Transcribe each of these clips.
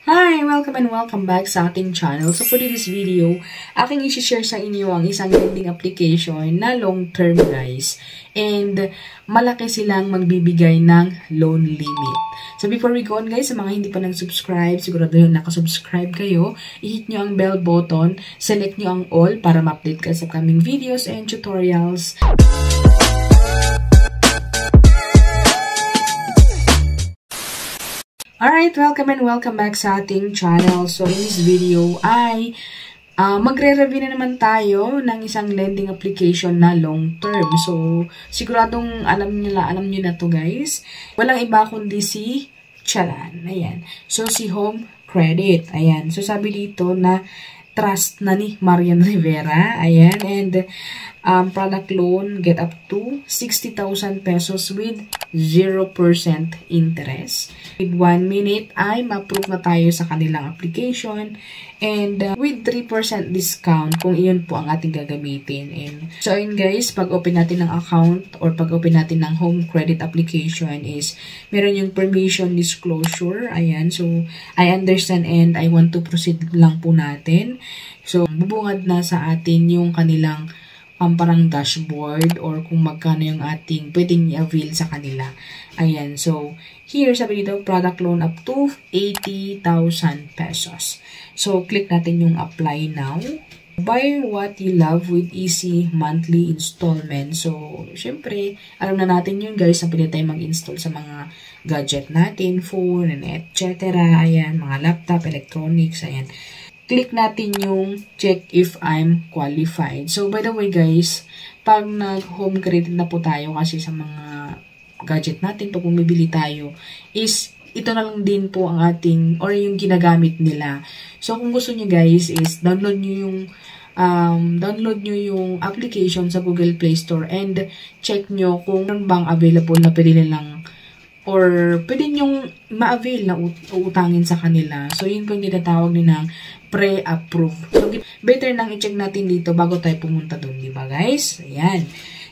Hi! Welcome and welcome back sa ating channel. So for this video, aking i-share sa inyo ang isang lending application na long-term guys. And malaki silang magbibigay ng loan limit. So before we go on guys, sa mga hindi pa nag-subscribe, sigurado yun nakasubscribe kayo. I-hit nyo ang bell button, select nyo ang all para ma-update ka sa upcoming videos and tutorials. Alright, welcome and welcome back sa ating channel. So in this video ay magre-review na naman tayo ng isang lending application na long term. So siguradong alam nyo na to guys. Walang iba kundi si Charan. Ayan. So si Home Credit. Ayan. So sabi dito na trust na ni Marian Rivera. Ayan. And product loan get up to 60,000 pesos with 0% interest. With 1 minute ay ma-approve na tayo sa kanilang application and with 3% discount kung iyon po ang ating gagamitin. And so yun guys, pag open natin ng account or pag open natin ng Home Credit application is meron yung permission disclosure. Ayan, so I understand and I want to proceed lang po natin. So bubungad na sa atin yung kanilang parang dashboard or kung magkano yung ating pwedeng i-avail sa kanila. Ayan. So, here sabi dito, product loan up to 80,000 pesos. So, click natin yung apply now. Buy what you love with easy monthly installment. So, syempre, alam na natin yun guys na pwede tayo mag-install sa mga gadget natin, phone, and etc. Ayan, mga laptop, electronics, ayan. Click natin yung check if I'm qualified. So, by the way guys, pag nag-home credit na po tayo kasi sa mga gadget natin, pag bumibili tayo, is ito na lang din po ang ating, or yung ginagamit nila. So, kung gusto nyo guys, is download nyo yung application sa Google Play Store and check nyo kung ano bang available na pwede nilang or pwede nyong ma-avail na utangin sa kanila. So, yun po yung tinatawag nilang pre-approve. So, better nang i-check natin dito bago tayo pumunta dun, di ba guys? Ayan.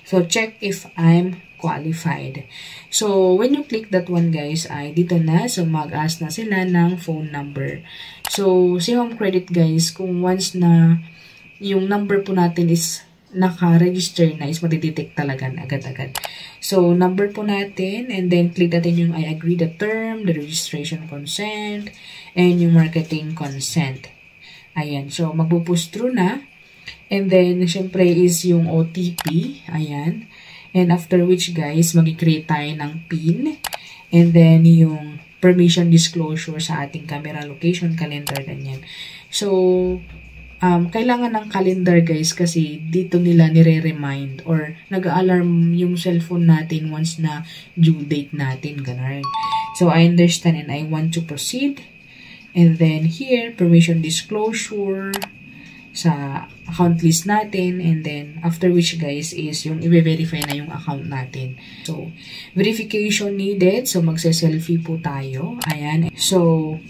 So, check if I'm qualified. So, when you click that one guys, ay dito na. So, mag-ask na sila ng phone number. So, si Home Credit guys, kung once na yung number po natin is naka-register na is matidetect talaga agad-agad. So, number po natin and then click natin yung I agree the term, the registration consent, and yung marketing consent. Ayan. So, magpo-push through na. And then, syempre is yung OTP. Ayan. And after which guys, mag-create tayo ng PIN. And then, yung permission disclosure sa ating camera location, calendar, ganyan. So, kailangan ng calendar guys kasi dito nila nire-remind or nag-alarm yung cellphone natin once na due date natin, ganun. So, I understand and I want to proceed. And then here, permission disclosure sa account list natin. And then, after which guys is yung i-verify na yung account natin. So, verification needed. So, magse-selfie po tayo. Ayan. So,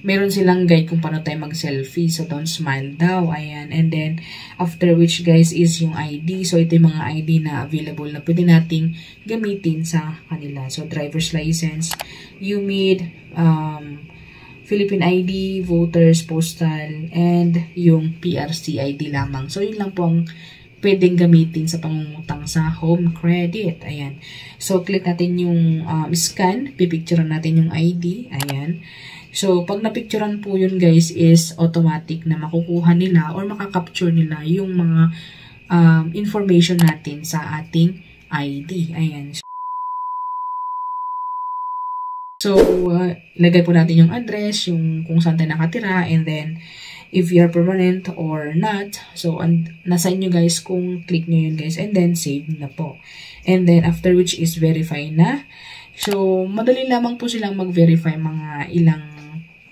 meron silang guide kung paano tayo mag-selfie. So, don't smile daw. Ayan. And then, after which guys is yung ID. So, ito yung mga ID na available na pwede nating gamitin sa kanila. So, driver's license, UMID, Philippine ID, voters, postal, and yung PRC ID lamang. So, yun lang po ang pwedeng gamitin sa pangungutang sa Home Credit. Ayan. So, click natin yung scan. Pipicturean natin yung ID. Ayan. So, pag napicturean po yun guys is automatic na makukuha nila or makakapture nila yung mga information natin sa ating ID. Ayan. So, lagay po natin yung address, yung kung saan tayo nakatira, and then if you're permanent or not. So, nasa inyo guys kung click nyo yun guys, and then save na po. And then, after which is verify na. So, madali lamang po silang mag-verify mga ilang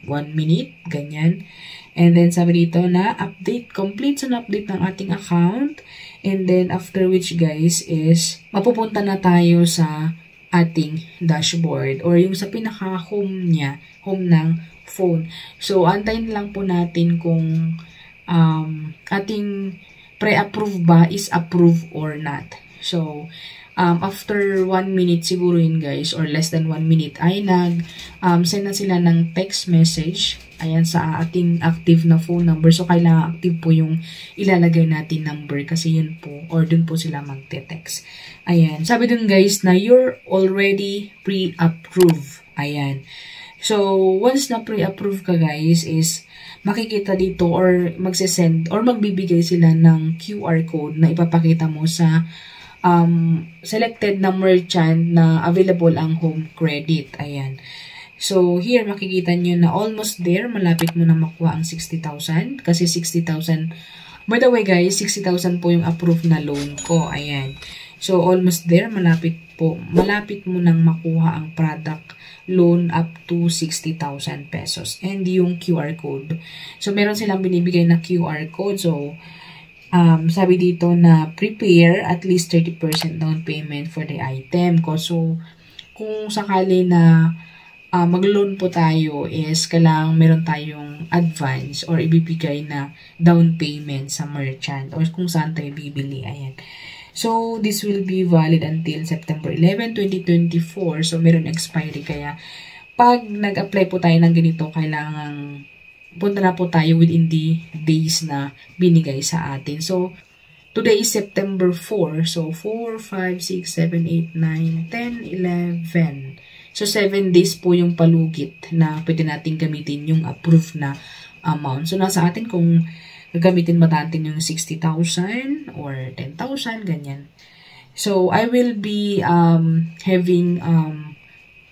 1 minute, ganyan. And then, sabi dito na update, complete an update ng ating account. And then, after which guys is mapupunta na tayo sa ating dashboard or yung sa pinaka-home niya, home ng phone. So, antayin lang po natin kung ating pre-approve ba is approve or not. So, after 1 minute siguro yun guys, or less than 1 minute, ay send na sila ng text message Ayan, sa ating active na phone number. So, kailangan active po yung ilalagay natin number kasi yun po, or dun po sila magte-text. Ayan. Sabi dun guys na you're already pre-approved. Ayan. So, once na pre-approve ka guys is makikita dito or magsisend or magbibigay sila ng QR code na ipapakita mo sa selected na merchant na available ang home credit. Ayan. So, here makikita nyo na almost there. Malapit mo na makuha ang 60,000 kasi 60,000. By the way guys, 60,000 po yung approved na loan ko. Ayan. So, almost there. Malapit mo nang makuha ang product loan up to 60,000 pesos. And yung QR code. So, meron silang binibigay na QR code. So, sabi dito na prepare at least 30% down payment for the item ko. So, kung sakali na mag-loan po tayo is kailangan meron tayong advance or ibibigay na down payment sa merchant or kung saan tayo bibili. Ayan. So, this will be valid until September 11, 2024. So, meron expiry. Kaya, pag nag-apply po tayo ng ganito, kailangan punta na po tayo within the days na binigay sa atin. So, today is September 4. So, 4, 5, 6, 7, 8, 9, 10, 11. So, 7 days po yung palugit na pwede natin gamitin yung approved na amount. So, nasa atin kung gagamitin ba natin yung 60,000 or 10,000, ganyan. So, I will be having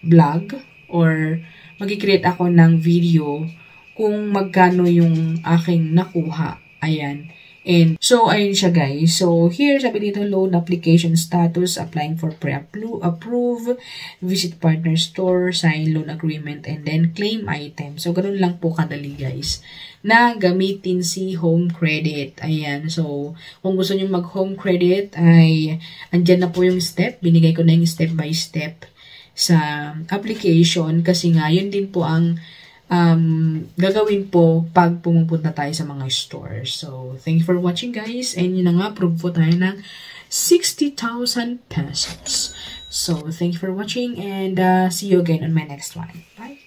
vlog or mag-create ako ng video kung magkano yung aking nakuha. Ayan. And so, ayun siya guys. So, here, sabi dito, loan application status, applying for pre-approve, visit partner store, sign loan agreement, and then claim item. So, ganun lang po kadali guys na gamitin si home credit. Ayan. So, kung gusto nyo mag-home credit, ay andyan na po yung step. Binigay ko na yung step by step sa application kasi nga, yun din po ang gagawin po pag pumupunta tayo sa mga stores. So, thank you for watching guys. And yun na nga, approve po tayo ng 60,000 pesos. So, thank you for watching and see you again on my next one. Bye!